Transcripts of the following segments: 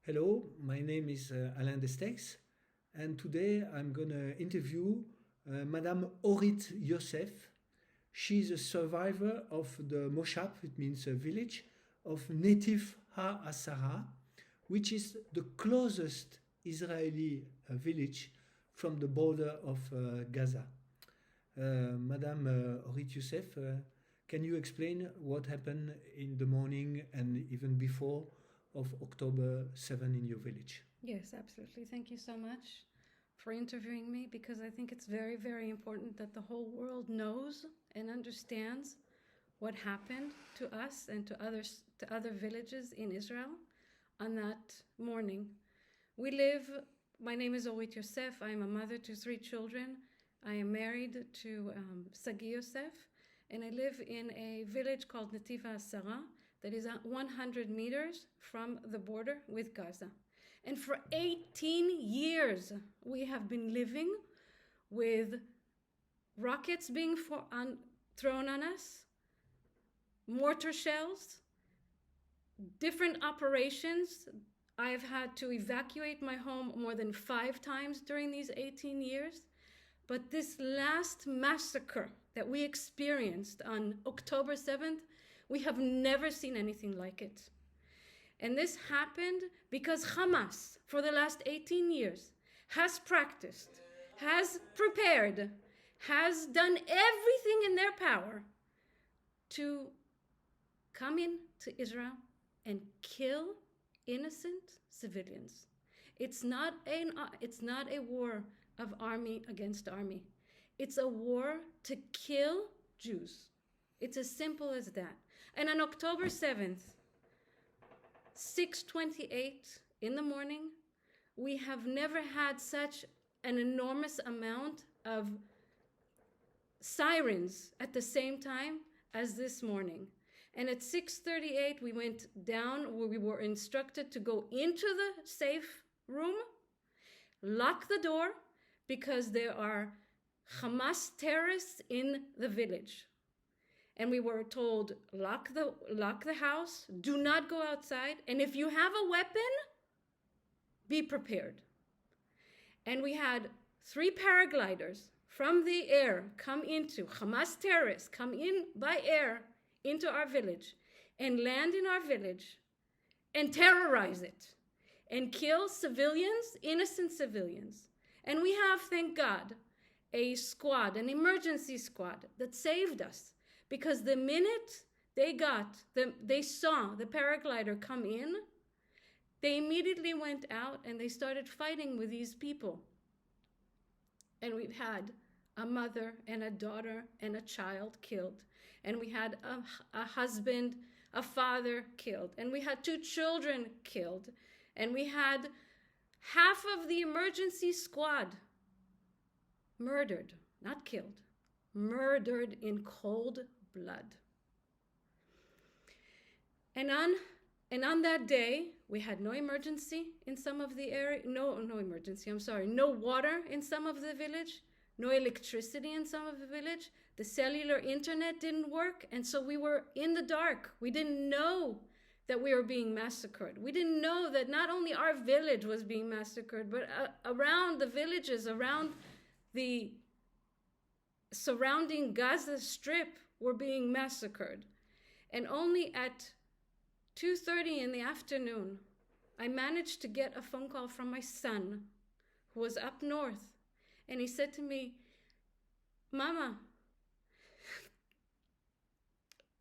Hello, my name is Alain Destex, and today I'm gonna interview Madame Orit Yosef. She's a survivor of the Moshap, it means a village, of Netiv Ha-Asara, which is the closest Israeli village from the border of Gaza. Madame Orit Yosef, can you explain what happened in the morning and even before of October 7 in your village? Yes, absolutely. Thank you so much for interviewing me because I think it's very, very important that the whole world knows and understands what happened to us and to other villages in Israel on that morning. We live, my name is Orit Yosef. I am a mother to three children. I am married to Sagi Yosef, and I live in a village called Netiv Asara that is at 100 meters from the border with Gaza. And for 18 years, we have been living with rockets being thrown on us, mortar shells, different operations. I've had to evacuate my home more than 5 times during these 18 years. But this last massacre that we experienced on October 7th, we have never seen anything like it. And this happened because Hamas, for the last 18 years, has practiced, has prepared, has done everything in their power to come into Israel and kill innocent civilians. It's not a war of army against army. It's a war to kill Jews. It's as simple as that. And on October 7th, 6:28 in the morning, we have never had such an enormous amount of sirens at the same time as this morning. And at 6:38, we went down where we were instructed to go into the safe room, lock the door, because there are Hamas terrorists in the village. And we were told, lock the house, do not go outside, and if you have a weapon, be prepared. And we had 3 paragliders from the air come into, Hamas terrorists come in by air into our village and land in our village and terrorize it and kill civilians, innocent civilians. And we have, thank God, a squad, an emergency squad that saved us. Because the minute they saw the paraglider come in, they immediately went out and they started fighting with these people. And we've had a mother and a daughter and a child killed. And we had a husband, a father killed. And we had 2 children killed. And we had half of the emergency squad murdered, not killed, murdered in cold blood. And on that day, we had no emergency in some of the area, no water in some of the village, no electricity in some of the village. The cellular internet didn't work, and so we were in the dark. We didn't know that we were being massacred. We didn't know that not only our village was being massacred, but around the villages, around the surrounding Gaza Strip were being massacred. And only at 2:30 in the afternoon, I managed to get a phone call from my son, who was up north. And he said to me, Mama,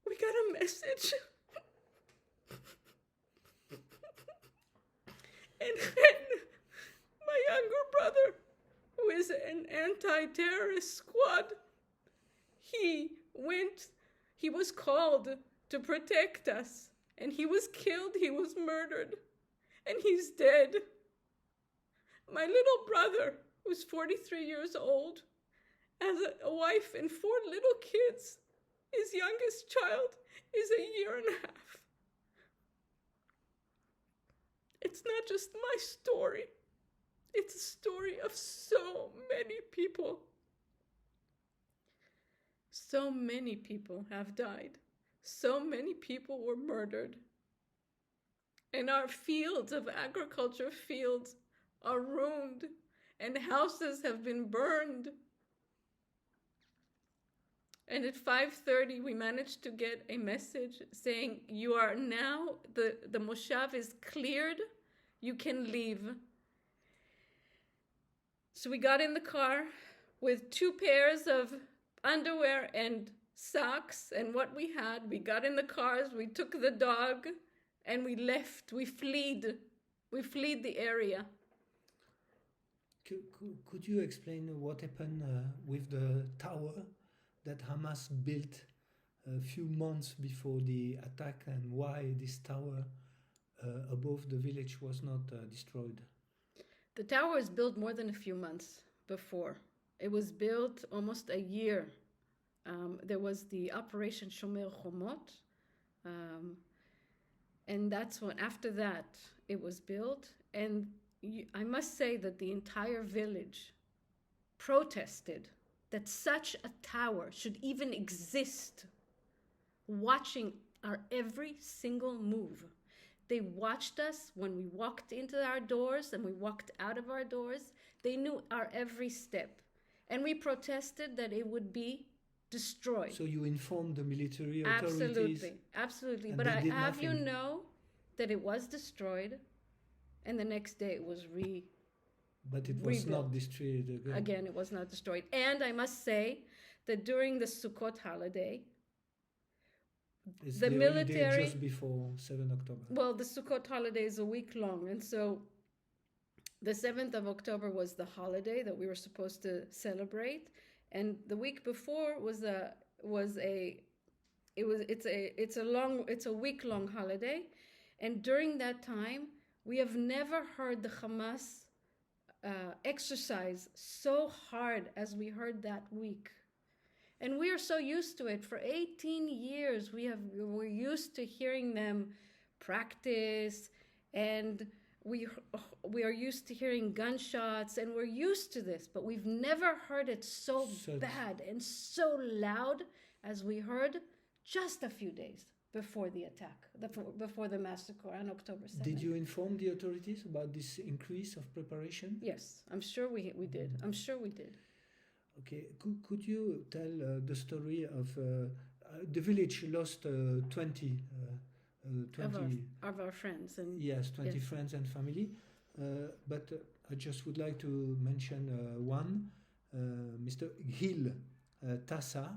we got a message. And then my younger brother, who is an anti-terrorist squad, he was called to protect us. And he was killed, he was murdered, and he's dead. My little brother, who's 43 years old, has a wife and 4 little kids. His youngest child is a year and a half. It's not just my story. It's a story of so many people. So many people have died. So many people were murdered. and our fields of agriculture fields are ruined, and houses have been burned. And at 5:30, we managed to get a message saying, you are now, the moshav is cleared, you can leave. So we got in the car with 2 pairs of underwear and socks and what we had. We got in the cars, we took the dog, and we left. We fled. We fled the area. Could you explain what happened with the tower that Hamas built a few months before the attack, and why this tower above the village was not destroyed? The tower was built more than a few months before. It was built almost a year. There was the Operation Shomer Chomot, and that's when, after that, it was built. And I must say that the entire village protested that such a tower should even exist, watching our every single move. They watched us when we walked into our doors and we walked out of our doors. They knew our every step. And we protested that it would be destroyed. So you informed the military authorities? Absolutely, absolutely. But I have you know that it was destroyed, and the next day it was But it was rebuilt. not destroyed again. Again, it was not destroyed. And I must say that during the Sukkot holiday, It's the military holiday just before 7 October. Well, the Sukkot holiday is a week long, and so the 7th of October was the holiday that we were supposed to celebrate, and the week before it's a week long holiday, and during that time we have never heard the Hamas exercise so hard as we heard that week. And we are so used to it. For 18 years, we're used to hearing them practice, and we are used to hearing gunshots, and we're used to this. But we've never heard it so bad and so loud as we heard just a few days before the attack, before the massacre on October 7th. Did you inform the authorities about this increase of preparation? Yes, I'm sure we did. I'm sure we did. Okay, could you tell the story of the village lost 20 of our friends and yes, 20 yes. friends and family, but I just would like to mention one, Mr. Gil Tassa.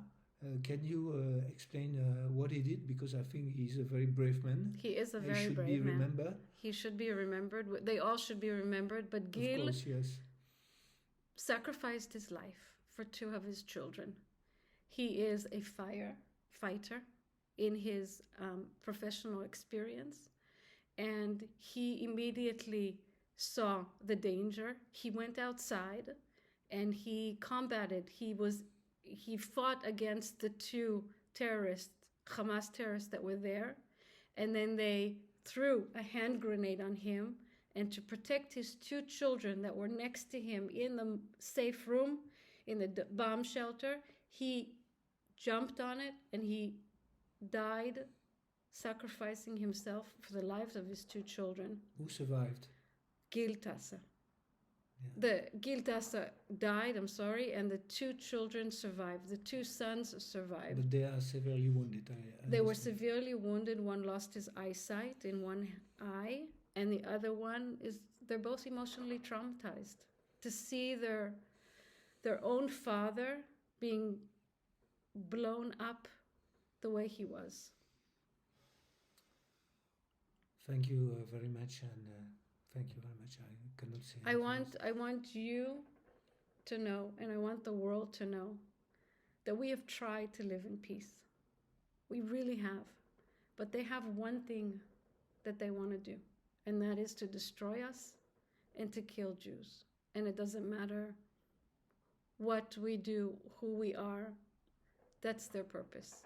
Can you explain what he did? Because I think he's a very brave man. He is a very should brave be man. Remembered. He should be remembered. They all should be remembered. But Gil Of course, yes. sacrificed his life for 2 of his children. He is a fighter in his professional experience, and he immediately saw the danger. He went outside and he combated. He fought against the 2 Hamas terrorists that were there, and then they threw a hand grenade on him, and to protect his 2 children that were next to him in the safe room, in the bomb shelter, he jumped on it and he died, sacrificing himself for the lives of his 2 children. Who survived? Gil Tassa. Yeah. The Gil Tassa died, I'm sorry, and the 2 children survived. The 2 sons survived. But they are severely wounded. They were severely wounded. One lost his eyesight in one eye, and the other one they're both emotionally traumatized. To see their own father being blown up the way he was. Thank you very much, and thank you very much. I cannot say. I want you to know, and I want the world to know, that we have tried to live in peace. We really have. But they have one thing that they want to do, and that is to destroy us and to kill Jews. And it doesn't matter what we do, who we are. That's their purpose.